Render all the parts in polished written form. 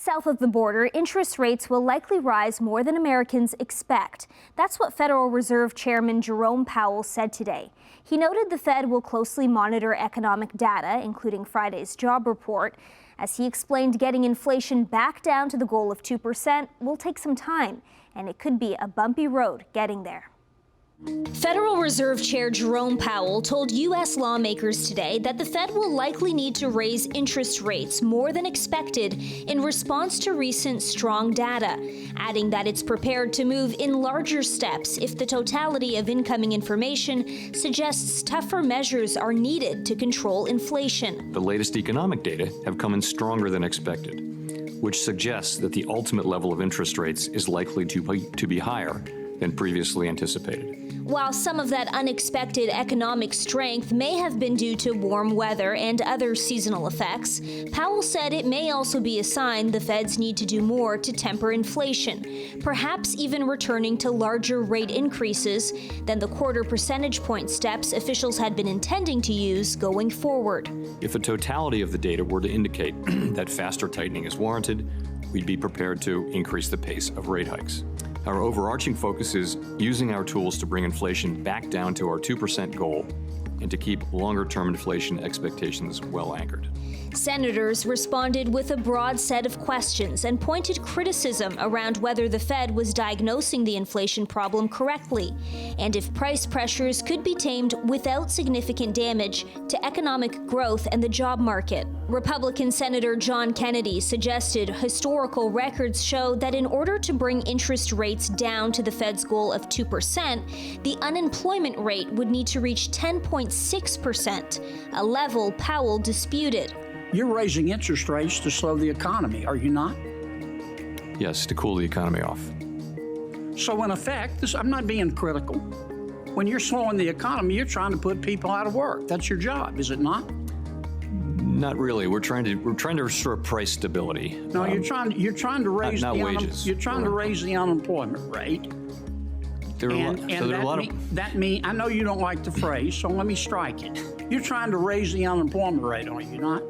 South of the border, interest rates will likely rise more than Americans expect. That's what Federal Reserve Chairman Jerome Powell said today. He noted the Fed will closely monitor economic data, including Friday's job report. As he explained, getting inflation back down to the goal of 2% will take some time, and it could be a bumpy road getting there. Federal Reserve Chair Jerome Powell told U.S. lawmakers today that the Fed will likely need to raise interest rates more than expected in response to recent strong data, adding that it's prepared to move in larger steps if the totality of incoming information suggests tougher measures are needed to control inflation. The latest economic data have come in stronger than expected, which suggests that the ultimate level of interest rates is likely to be higher than previously anticipated. While some of that unexpected economic strength may have been due to warm weather and other seasonal effects, Powell said it may also be a sign the Feds need to do more to temper inflation, perhaps even returning to larger rate increases than the quarter percentage point steps officials had been intending to use going forward. If the totality of the data were to indicate that faster tightening is warranted, we'd be prepared to increase the pace of rate hikes. Our overarching focus is using our tools to bring inflation back down to our 2% goal and to keep longer-term inflation expectations well anchored. Senators responded with a broad set of questions and pointed criticism around whether the Fed was diagnosing the inflation problem correctly and if price pressures could be tamed without significant damage to economic growth and the job market. Republican Senator John Kennedy suggested historical records show that in order to bring interest rates down to the Fed's goal of 2%, the unemployment rate would need to reach 10.6%, a level Powell disputed. You're raising interest rates to slow the economy, are you not? Yes, to cool the economy off. So in effect, I'm not being critical. When you're slowing the economy, you're trying to put people out of work. That's your job, is it not? Not really. We're trying to restore price stability. No, you're trying to raise not wages. You're trying to raise the unemployment rate. I know you don't like the phrase, so let me strike it. You're trying to raise the unemployment rate, are you not?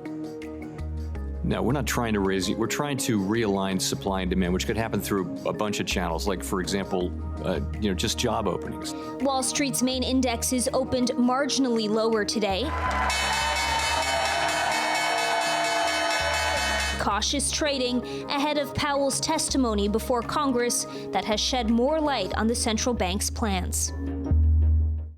No, we're not trying to raise it. We're trying to realign supply and demand, which could happen through a bunch of channels, like, for example, just job openings. Wall Street's main indexes opened marginally lower today. Cautious trading ahead of Powell's testimony before Congress that has shed more light on the central bank's plans.